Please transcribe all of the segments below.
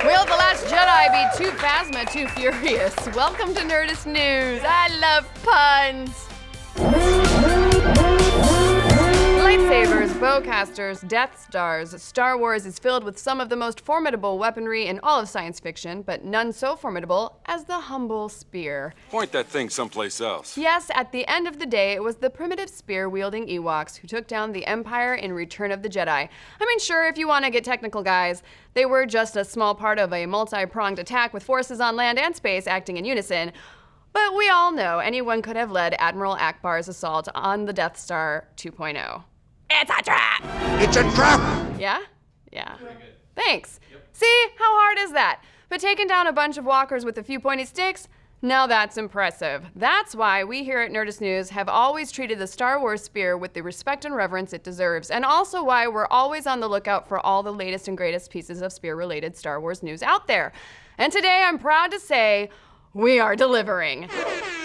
Will The Last Jedi be too Phasma, too furious? Welcome to Nerdist News. I love puns. Lightsabers, bowcasters, Death Stars. Star Wars is filled with some of the most formidable weaponry in all of science fiction, but none so formidable as the humble spear. Point that thing someplace else. Yes, at the end of the day, it was the primitive spear-wielding Ewoks who took down the Empire in Return of the Jedi. I mean, sure, if you want to get technical, guys, they were just a small part of a multi-pronged attack with forces on land and space acting in unison. But we all know anyone could have led Admiral Akbar's assault on the Death Star 2.0. It's a trap! It's a trap! Yeah? Yeah. Thanks. Yep. See, how hard is that? But taking down a bunch of walkers with a few pointy sticks? Now that's impressive. That's why we here at Nerdist News have always treated the Star Wars spear with the respect and reverence it deserves, and also why we're always on the lookout for all the latest and greatest pieces of spear-related Star Wars news out there. And today I'm proud to say, we are delivering.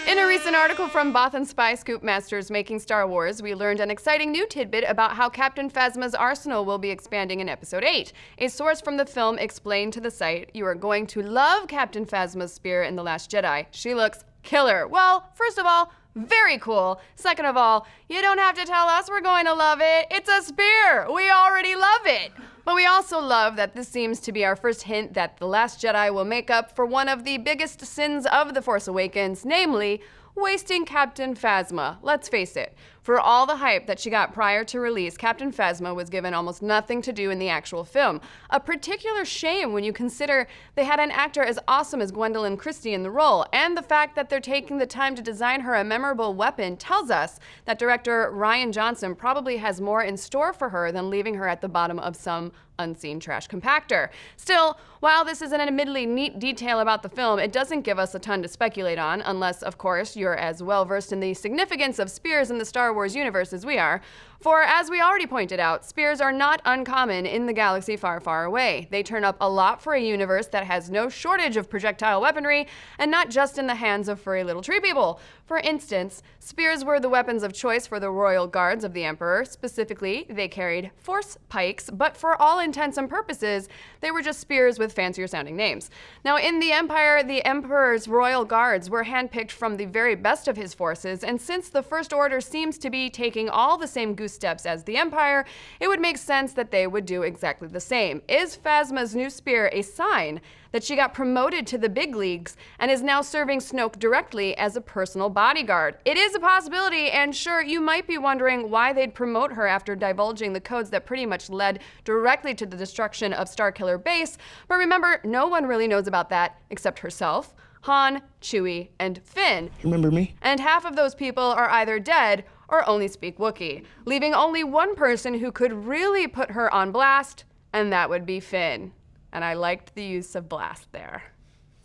In a recent article from Bothan Spy Scoop Masters Making Star Wars, we learned an exciting new tidbit about how Captain Phasma's arsenal will be expanding in Episode 8. A source from the film explained to the site, "You are going to love Captain Phasma's spear in The Last Jedi. She looks killer." Well, first of all, very cool. Second of all, you don't have to tell us we're going to love it. It's a spear. We already love it. But we also love that this seems to be our first hint that The Last Jedi will make up for one of the biggest sins of The Force Awakens, namely, wasting Captain Phasma. Let's face it, for all the hype that she got prior to release, Captain Phasma was given almost nothing to do in the actual film. A particular shame when you consider they had an actor as awesome as Gwendolyn Christie in the role, and the fact that they're taking the time to design her a memorable weapon tells us that director Rian Johnson probably has more in store for her than leaving her at the bottom of some unseen trash compactor. Still, while this is an admittedly neat detail about the film, it doesn't give us a ton to speculate on, unless, of course, you're as well versed in the significance of spears in the Star Wars universe as we are. For, as we already pointed out, spears are not uncommon in the galaxy far, far away. They turn up a lot for a universe that has no shortage of projectile weaponry, and not just in the hands of furry little tree people. For instance, spears were the weapons of choice for the royal guards of the Emperor. Specifically, they carried force pikes, but for all intents and purposes, they were just spears with fancier sounding names. Now, in the Empire, the Emperor's royal guards were handpicked from the very best of his forces, and since the First Order seems to be taking all the same goose steps as the Empire, it would make sense that they would do exactly the same. Is Phasma's new spear a sign that she got promoted to the big leagues and is now serving Snoke directly as a personal bodyguard? It is a possibility, and sure, you might be wondering why they'd promote her after divulging the codes that pretty much led directly to the destruction of Starkiller Base, but remember, no one really knows about that except herself, Han, Chewie, and Finn. Remember me? And half of those people are either dead or only speak Wookiee, leaving only one person who could really put her on blast, and that would be Finn. And I liked the use of blast there.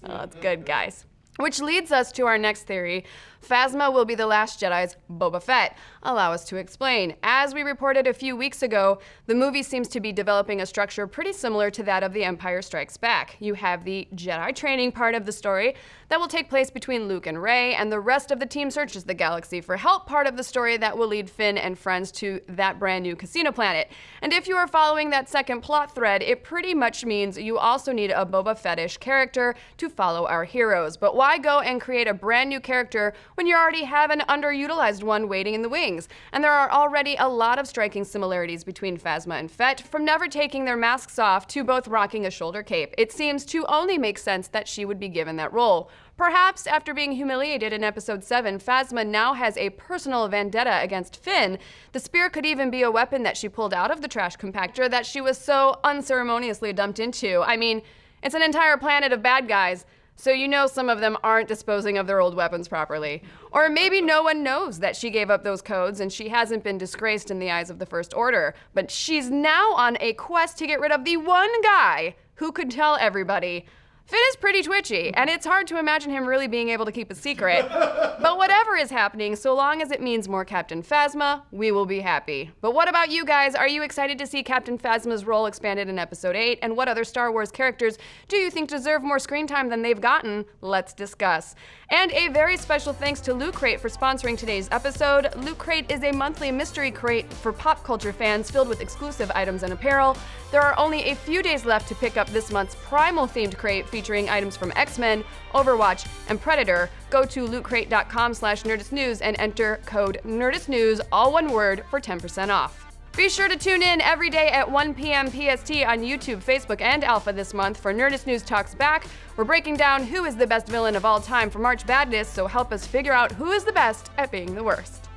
Oh, that's good, guys. Which leads us to our next theory. Phasma will be the Last Jedi's Boba Fett. Allow us to explain. As we reported a few weeks ago, the movie seems to be developing a structure pretty similar to that of The Empire Strikes Back. You have the Jedi training part of the story that will take place between Luke and Rey, and the rest of the team searches the galaxy for help, part of the story that will lead Finn and friends to that brand new casino planet. And if you are following that second plot thread, it pretty much means you also need a Boba Fettish character to follow our heroes. But why go and create a brand new character when you already have an underutilized one waiting in the wings? And there are already a lot of striking similarities between Phasma and Fett, from never taking their masks off to both rocking a shoulder cape. It seems to only make sense that she would be given that role. Perhaps after being humiliated in Episode 7, Phasma now has a personal vendetta against Finn. The spear could even be a weapon that she pulled out of the trash compactor that she was so unceremoniously dumped into. I mean, it's an entire planet of bad guys, so you know some of them aren't disposing of their old weapons properly. Or maybe no one knows that she gave up those codes and she hasn't been disgraced in the eyes of the First Order. But she's now on a quest to get rid of the one guy who could tell everybody Finn is pretty twitchy, and it's hard to imagine him really being able to keep a secret. But whatever is happening, so long as it means more Captain Phasma, we will be happy. But what about you guys? Are you excited to see Captain Phasma's role expanded in Episode 8? And what other Star Wars characters do you think deserve more screen time than they've gotten? Let's discuss. And a very special thanks to Loot Crate for sponsoring today's episode. Loot Crate is a monthly mystery crate for pop culture fans filled with exclusive items and apparel. There are only a few days left to pick up this month's Primal-themed crate featuring items from X-Men, Overwatch, and Predator. Go to lootcrate.com/nerdistnews and enter code NERDISTNEWS, all one word, for 10% off. Be sure to tune in every day at 1 p.m. PST on YouTube, Facebook, and Alpha this month for Nerdist News Talks Back. We're breaking down who is the best villain of all time for March Madness, so help us figure out who is the best at being the worst.